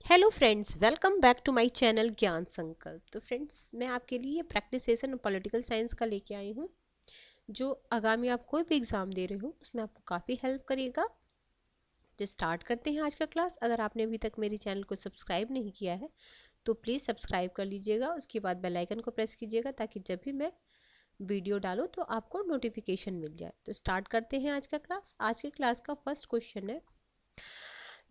Hello friends, welcome back to my channel Gyan Sankalp. तो friends, मैं आपके लिए प्रैक्टिस सेशन पॉलिटिकल साइंस का लेके आई हूँ, जो आगामी आप कोई भी एग्ज़ाम दे रहे हो उसमें आपको काफ़ी हेल्प करेगा। तो स्टार्ट करते हैं आज का क्लास। अगर आपने अभी तक मेरे चैनल को सब्सक्राइब नहीं किया है तो प्लीज़ सब्सक्राइब कर लीजिएगा। उसके बाद बेल आइकन को प्रेस कीजिएगा ताकि जब भी मैं वीडियो डालूँ तो आपको नोटिफिकेशन मिल जाए। तो स्टार्ट करते हैं आज का क्लास। आज के क्लास का फर्स्ट क्वेश्चन है,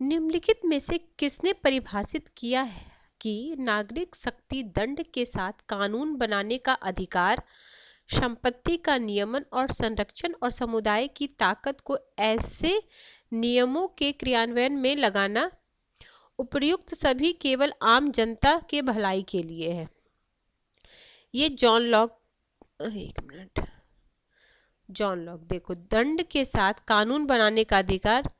निम्नलिखित में से किसने परिभाषित किया है कि नागरिक शक्ति दंड के साथ कानून बनाने का अधिकार, संपत्ति का नियमन और संरक्षण और समुदाय की ताकत को ऐसे नियमों के क्रियान्वयन में लगाना उपर्युक्त सभी केवल आम जनता के भलाई के लिए है। ये जॉन लॉक, एक मिनट, जॉन लॉक देखो, दंड के साथ कानून बनाने का अधिकार,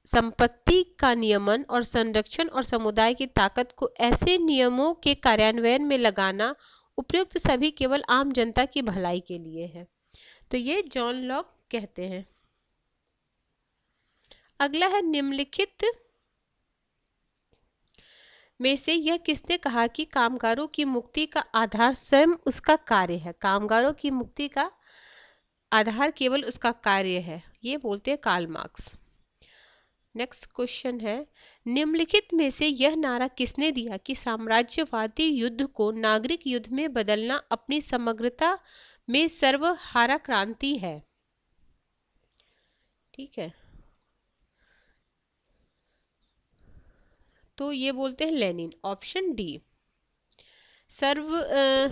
संपत्ति का नियमन और संरक्षण और समुदाय की ताकत को ऐसे नियमों के कार्यान्वयन में लगाना उपयुक्त सभी केवल आम जनता की भलाई के लिए है। तो ये जॉन लॉक कहते हैं। अगला है, निम्नलिखित में से यह किसने कहा कि कामगारों की मुक्ति का आधार स्वयं उसका कार्य है। कामगारों की मुक्ति का आधार केवल उसका कार्य है, ये बोलते हैं कार्ल मार्क्स। नेक्स्ट क्वेश्चन है, निम्नलिखित में से यह नारा किसने दिया कि साम्राज्यवादी युद्ध को नागरिक युद्ध में बदलना अपनी समग्रता में सर्वहारा क्रांति है। ठीक है, तो ये बोलते हैं लेनिन, ऑप्शन डी।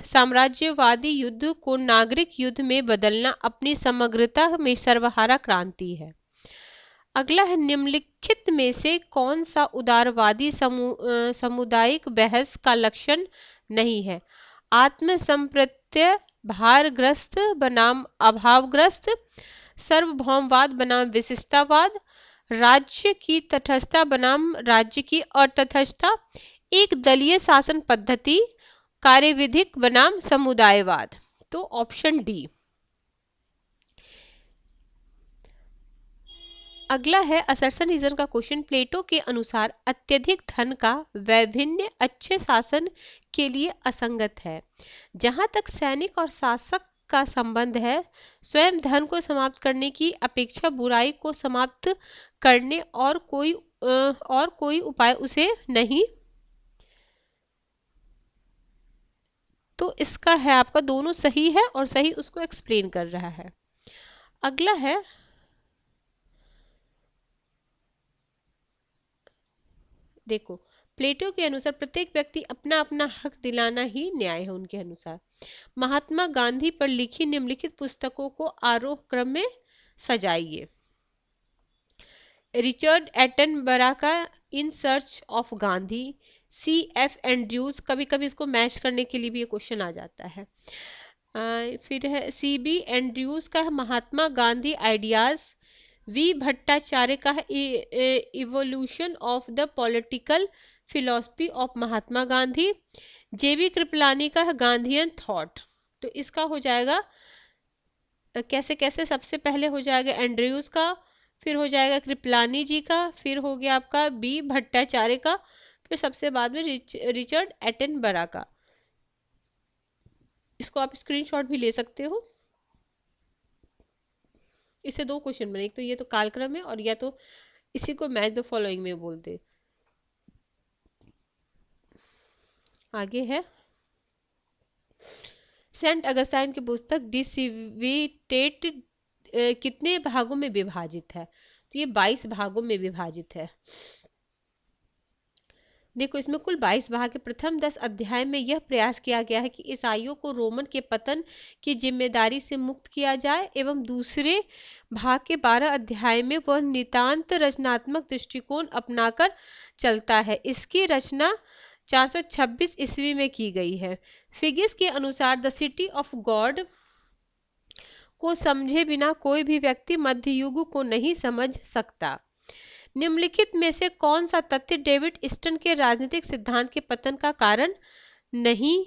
साम्राज्यवादी युद्ध को नागरिक युद्ध में बदलना अपनी समग्रता में सर्वहारा क्रांति है। अगला है, निम्नलिखित में से कौन सा उदारवादी सामुदायिक बहस का लक्षण नहीं है। आत्मसंप्रत्यय, भारग्रस्त बनाम अभावग्रस्त, सार्वभौमवाद बनाम विशिष्टतावाद, राज्य की तटस्थता बनाम राज्य की अतटस्थता, एक दलीय शासन पद्धति, कार्यविधिक बनाम समुदायवाद। तो ऑप्शन डी। अगला है, असर्सनिज्म का क्वेश्चन, प्लेटो के अनुसार अत्यधिक धन का वैभिन्य अच्छे शासन के लिए असंगत है। जहां तक सैनिक और शासक का संबंध है, स्वयं धन को समाप्त करने की अपेक्षा बुराई को समाप्त करने और कोई उपाय उसे नहीं। तो इसका है आपका, दोनों सही है और सही उसको एक्सप्लेन कर रहा है। अगला है, देखो, प्लेटो के अनुसार प्रत्येक व्यक्ति अपना अपना हक दिलाना ही न्याय है उनके अनुसार। महात्मा गांधी पर लिखी निम्नलिखित पुस्तकों को आरोह क्रम में सजाइए। रिचर्ड एटनबरा का in search of Gandhi, C F Andrews, कभी कभी इसको मैच करने के लिए भी ये क्वेश्चन आ जाता है। फिर है सी बी एंड्रयूज का है महात्मा गांधी आइडियाज, वी भट्टाचार्य का है evolution of the political philosophy of Mahatma Gandhi, JB Kripalani का है गांधीयन थॉट। तो इसका हो जाएगा कैसे कैसे, सबसे पहले हो जाएगा एंड्रयूज का, फिर हो जाएगा कृपलानी जी का, फिर हो गया आपका बी भट्टाचार्य का, फिर सबसे बाद में रिचर्ड एटनबरा का। इसको आप स्क्रीनशॉट भी ले सकते हो। इससे दो क्वेश्चन बने, एक तो ये तो कालक्रम है और या तो इसी को मैच द फॉलोइंग में बोलते। आगे है, सेंट अगस्टाइन की पुस्तक डिसिविटेट कितने भागों में विभाजित है। तो ये 22 भागों में विभाजित है। देखो, इसमें कुल 22 भाग है। प्रथम 10 अध्याय में यह प्रयास किया गया है कि ईसाइयों को रोमन के पतन की जिम्मेदारी से मुक्त किया जाए, एवं दूसरे भाग के 12 अध्याय में वह नितांत रचनात्मक दृष्टिकोण अपनाकर चलता है। इसकी रचना 426 ईस्वी में की गई है। फिगिस के अनुसार द सिटी ऑफ गॉड को समझे बिना कोई भी व्यक्ति मध्य युग को नहीं समझ सकता। निम्नलिखित में से कौन सा तथ्य डेविड ईस्टन के राजनीतिक सिद्धांत के पतन का कारण नहीं।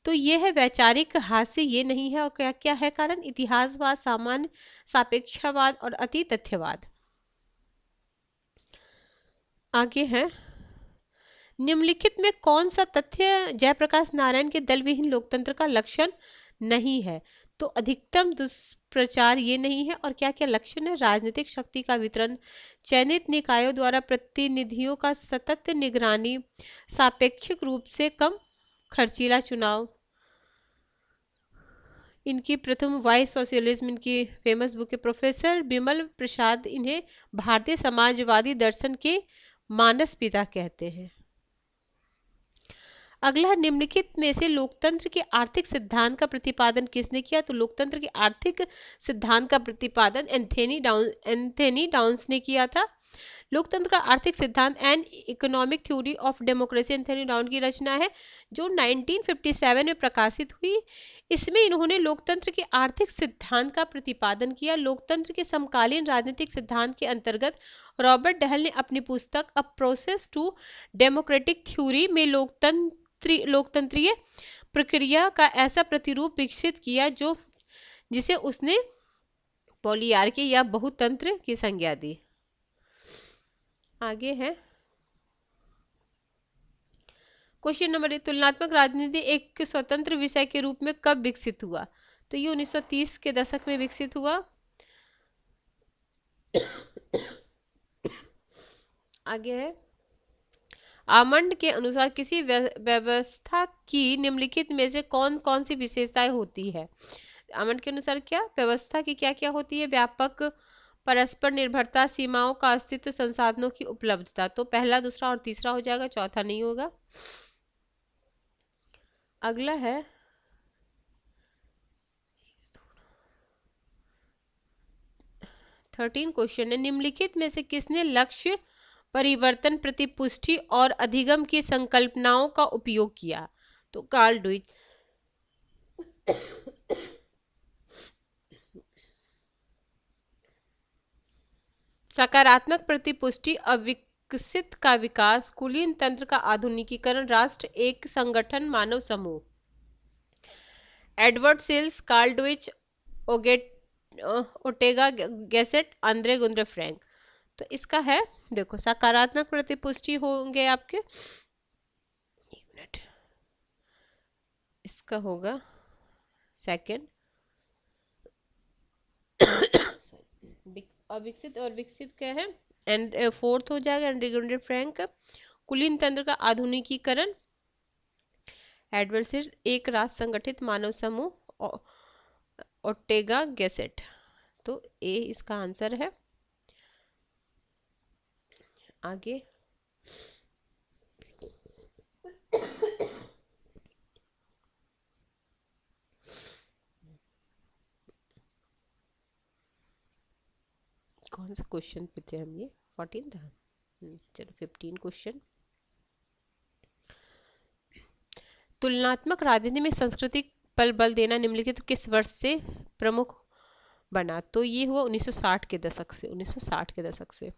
तो यह है वैचारिक हास्य, ये नहीं है। और क्या क्या है कारण, इतिहासवाद, सामान्य सापेक्षवाद और अति तथ्यवाद। आगे है, निम्नलिखित में कौन सा तथ्य जयप्रकाश नारायण के दल विहीन लोकतंत्र का लक्षण नहीं है? तो अधिकतम दुष्प्रचार ये नहीं है। और क्या क्या लक्षण है? राजनीतिक शक्ति का वितरण, चयनित निकायों द्वारा प्रतिनिधियों का सतत निगरानी, सापेक्षिक रूप से कम खर्चीला चुनाव। इनकी प्रथम वाइस सोशलिज्म इनकी फेमस बुक है। प्रोफेसर बिमल प्रसाद इन्हें भारतीय समाजवादी दर्शन के मानस पिता कहते हैं। अगला, निम्नलिखित में से लोकतंत्र के आर्थिक सिद्धांत का प्रतिपादन किसने किया? तो लोकतंत्र के आर्थिक सिद्धांत का प्रतिपादन एंथनी डाउन्स ने किया था। लोकतंत्र का आर्थिक सिद्धांत an economic theory of democracy Anthony down की रचना है, जो 1957 में प्रकाशित हुई। इसमें इन्होंने लोकतंत्र के आर्थिक सिद्धांत का प्रतिपादन किया। लोकतंत्र के समकालीन राजनीतिक सिद्धांत के अंतर्गत रॉबर्ट डहल ने अपनी पुस्तक a process to democratic theory में लोकतंत्रीय प्रक्रिया का ऐसा प्रतिरूप विकसित किया जिसे उसने पॉलियार्की या बहुतंत्र की संज्ञा दी। आगे है क्वेश्चन नंबर 1, तुलनात्मक राजनीति एक स्वतंत्र विषय के रूप में कब विकसित हुआ? तो ये 1930 के दशक में विकसित हुआ। आगे है, आमंड के अनुसार किसी व्यवस्था की निम्नलिखित में से कौन कौन सी विशेषताएं होती है? आमंड के अनुसार क्या व्यवस्था की क्या क्या होती है? व्यापक परस्पर निर्भरता, सीमाओं का अस्तित्व, संसाधनों की उपलब्धता। तो पहला, दूसरा और तीसरा हो जाएगा, चौथा नहीं होगा। अगला है 13 क्वेश्चन है, निम्नलिखित में से किसने लक्ष्य परिवर्तन, प्रतिपुष्टि और अधिगम की संकल्पनाओं का उपयोग किया? तो कार्ल ड्वेक। सकारात्मक प्रतिपुष्टि, अविकसित का विकास, कुलीन तंत्र का आधुनिकीकरण, राष्ट्र एक संगठन, मानव समूह। Edward Shils, Karl Dweck, Ortega Gasset, Andre Gunder Frank. तो इसका है, देखो सकारात्मक प्रतिपुष्टि होंगे आपके, एक मिनट, इसका होगा सेकंड, अविकसित और विकसित क्या है, एंड फोर्थ हो जाएगा आंद्रे गुंद्रे फ्रैंक। कुलीन तंत्र का आधुनिकीकरण, एडवर्ड सिल्स, एक राष्ट्र संगठित मानव समूह, ओटेगा गैसेट। तो ए इसका आंसर है। आगे कौन सा क्वेश्चन पे थे हम? ये 14 था। चलो 15 क्वेश्चन। तुलनात्मक राजनीति में सांस्कृतिक पर बल देना निम्नलिखित किस वर्ष से प्रमुख बना? तो ये हुआ 1960 के दशक से। 1960 के दशक से।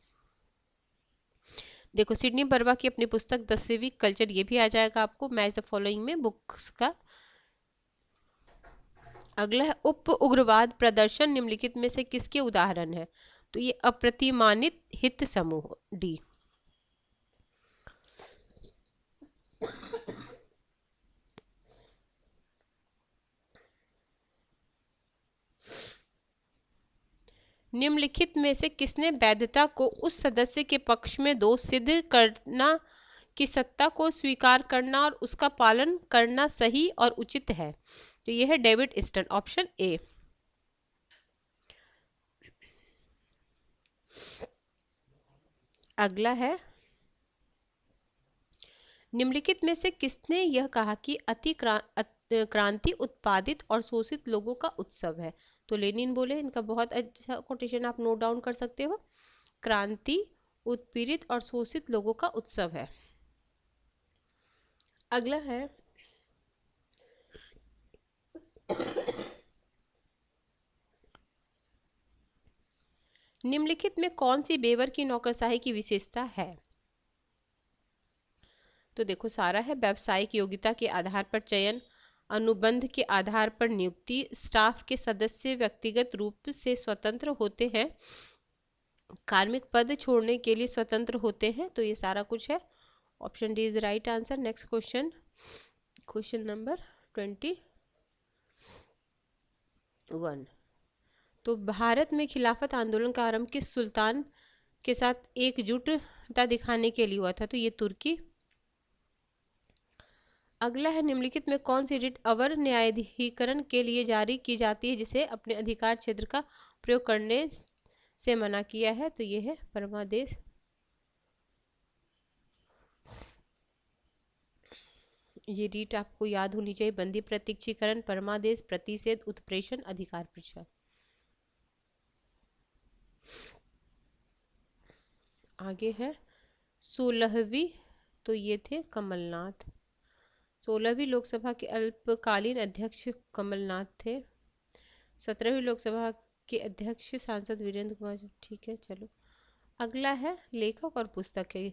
देखो सिडनी बर्वा की अपनी पुस्तक द सिविक कल्चर, ये भी आ जाएगा आपको मैच द फॉलोइंग में बुक्स का। अगला है, उप उग्रवाद प्रदर्शन निम्नलिखित में से किसके उदाहरण है? तो ये अप्रतिमानित हित समूह, डी। निम्नलिखित में से किसने वैधता को उस सदस्य के पक्ष में दोष सिद्ध करना की सत्ता को स्वीकार करना और उसका पालन करना सही और उचित है? तो यह है डेविड ईस्टन, ऑप्शन ए। अगला है, निम्नलिखित में से किसने यह कहा कि क्रांति उत्पादित और शोषित लोगों का उत्सव है? तो लेनिन बोले। इनका बहुत अच्छा कोटेशन आप नोट डाउन कर सकते हो, क्रांति उत्पीड़ित और शोषित लोगों का उत्सव है। अगला है, निम्नलिखित में कौन सी बेवर की नौकरशाही की विशेषता है? तो देखो सारा है, व्यावसायिक योग्यता के आधार पर चयन, अनुबंध के आधार पर नियुक्ति, स्टाफ के सदस्य व्यक्तिगत रूप से स्वतंत्र होते हैं, कार्मिक पद छोड़ने के लिए स्वतंत्र होते हैं। तो ये सारा कुछ है। Option D is the right answer. Next question, question number 21। तो भारत में खिलाफत आंदोलन का आरंभ किस सुल्तान के साथ एकजुटता दिखाने के लिए हुआ था? तो ये तुर्की। अगला है, निम्नलिखित में कौन सी रिट अवर न्यायाधिकरण के लिए जारी की जाती है जिसे अपने अधिकार क्षेत्र का प्रयोग करने से मना किया है? तो ये है परमादेश। ये रीट आपको याद होनी चाहिए, बंदी प्रत्यक्षीकरण, परमादेश, प्रतिषेध, उत्प्रेषण, अधिकार प्रचार। आगे है 16वीं, तो ये थे कमलनाथ। 16वीं लोकसभा के अल्पकालीन अध्यक्ष कमलनाथ थे। 17वीं लोकसभा के अध्यक्ष सांसद वीरेंद्र कुमार। ठीक है, चलो अगला है लेखक और पुस्तक है।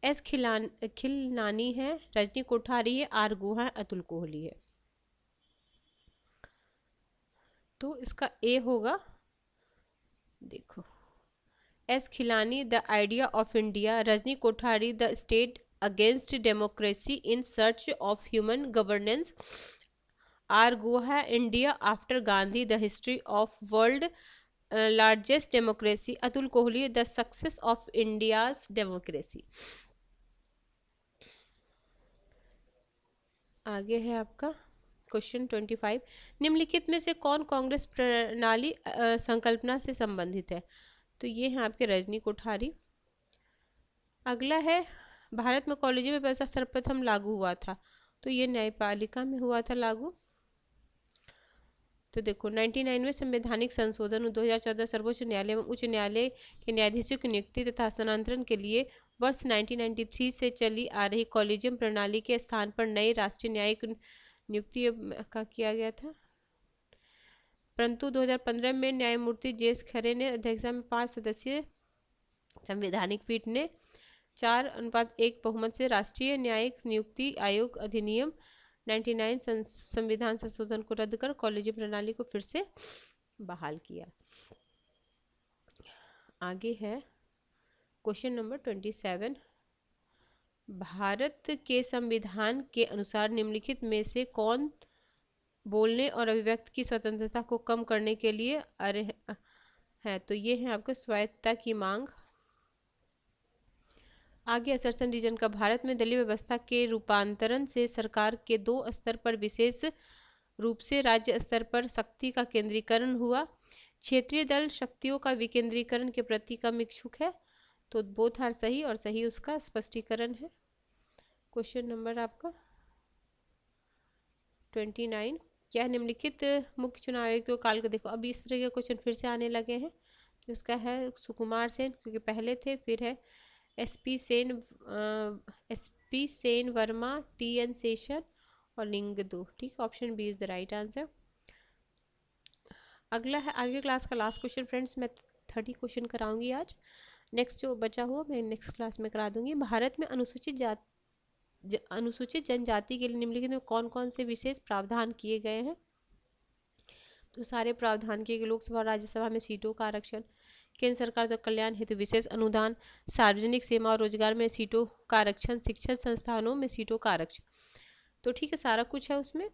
एस खिलनानी है, रजनी कोठारी है, आर गुहा है, अतुल कोहली है। तो इसका ए होगा, देखो, S Khilnani the idea of India, Rajni Kothari the state against democracy in search of human governance, R Guha India after Gandhi the history of world largest democracy, Atul Kohli the success of India's democracy. आगे है आपका क्वेश्चन 25। निम्नलिखित में से कौन कांग्रेस प्रणाली संकल्पना से संबंधित है? तो ये है आपके रजनी कोठारी। अगला है, भारत में कॉलेजों में पैसा सर्वप्रथम लागू हुआ था? तो ये न्यायपालिका में हुआ था लागू। तो देखो 99 में संवैधानिक संशोधन, 2014 सर्वोच्च न्यायालय एवं उच्च न्यायालय के न्यायाधीशों की नियुक्ति तथा हस्तांतरण के लिए वर्ष 1993 से चली आ रही कॉलेजियम प्रणाली के स्थान पर नई राष्ट्रीय न्यायिक नियुक्ति का किया गया था। परंतु 2015 में न्यायमूर्ति जे.एस. खरे ने अध्यक्षता में 5 सदस्यीय संवैधानिक पीठ ने 4:1 बहुमत से राष्ट्रीय न्यायिक नियुक्ति आयोग अधिनियम 99 संविधान संशोधन को रद्द कर कॉलेज प्रणाली को फिर से बहाल किया। आगे है क्वेश्चन नंबर 27। भारत के संविधान के अनुसार निम्नलिखित में से कौन बोलने और अभिव्यक्ति की स्वतंत्रता को कम करने के लिए है? तो ये है आपको स्वायत्तता की मांग। आगे असरसन रीजन का, भारत में दलीय व्यवस्था के रूपांतरण से सरकार के 2 स्तर पर विशेष रूप से राज्य स्तर पर शक्ति का केंद्रीकरण हुआ। क्षेत्रीय दल शक्तियों का विकेंद्रीकरण के प्रति कम इच्छुक है। तो बोथ आर सही, और सही उसका स्पष्टीकरण है। क्वेश्चन नंबर आपका 29। क्या निम्नलिखित मुख्य चुनाव आयुक्त के काल को, देखो अभी इस तरह के क्वेश्चन फिर से आने लगे हैं। तो इसका है सुकुमार सेन, क्योंकि पहले थे, फिर है एसपी सेन वर्मा, टी.एन. शेषन और लिंगदो। ठीक, option B is the right answer. अगला है आगे क्लास का लास्ट क्वेश्चन फ्रेंड्स, मैं 30 क्वेश्चन कराऊंगी आज। नेक्स्ट जो बचा हुआ मैं नेक्स्ट क्लास में करा दूंगी। भारत में अनुसूचित जनजाति के लिए निम्नलिखित में कौन कौन से विशेष प्रावधान किए गए हैं? तो सारे प्रावधान किए गए। लोकसभा और राज्यसभा में सीटों का आरक्षण, केंद्र सरकार द्वारा कल्याण हेतु विशेष अनुदान, सार्वजनिक सेवा और रोजगार में सीटों का आरक्षण, शिक्षण संस्थानों में सीटों का आरक्षण। तो ठीक है, सारा कुछ है उसमें।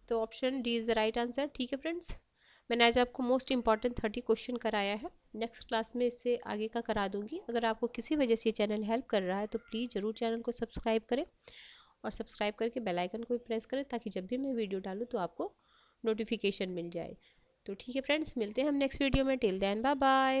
तो option D is the right answer. ठीक है फ्रेंड्स, मैंने आज आपको मोस्ट इंपॉर्टेंट 30 क्वेश्चन कराया है। नेक्स्ट क्लास में इससे आगे का करा दूंगी। अगर आपको किसी वजह से ये चैनल हेल्प कर रहा है तो प्लीज़ ज़रूर चैनल को सब्सक्राइब करें, और सब्सक्राइब करके बेल आइकन को भी प्रेस करें, ताकि जब भी मैं वीडियो डालूँ तो आपको नोटिफिकेशन मिल जाए। तो ठीक है फ्रेंड्स, मिलते हैं हम नेक्स्ट वीडियो में। Till then bye bye.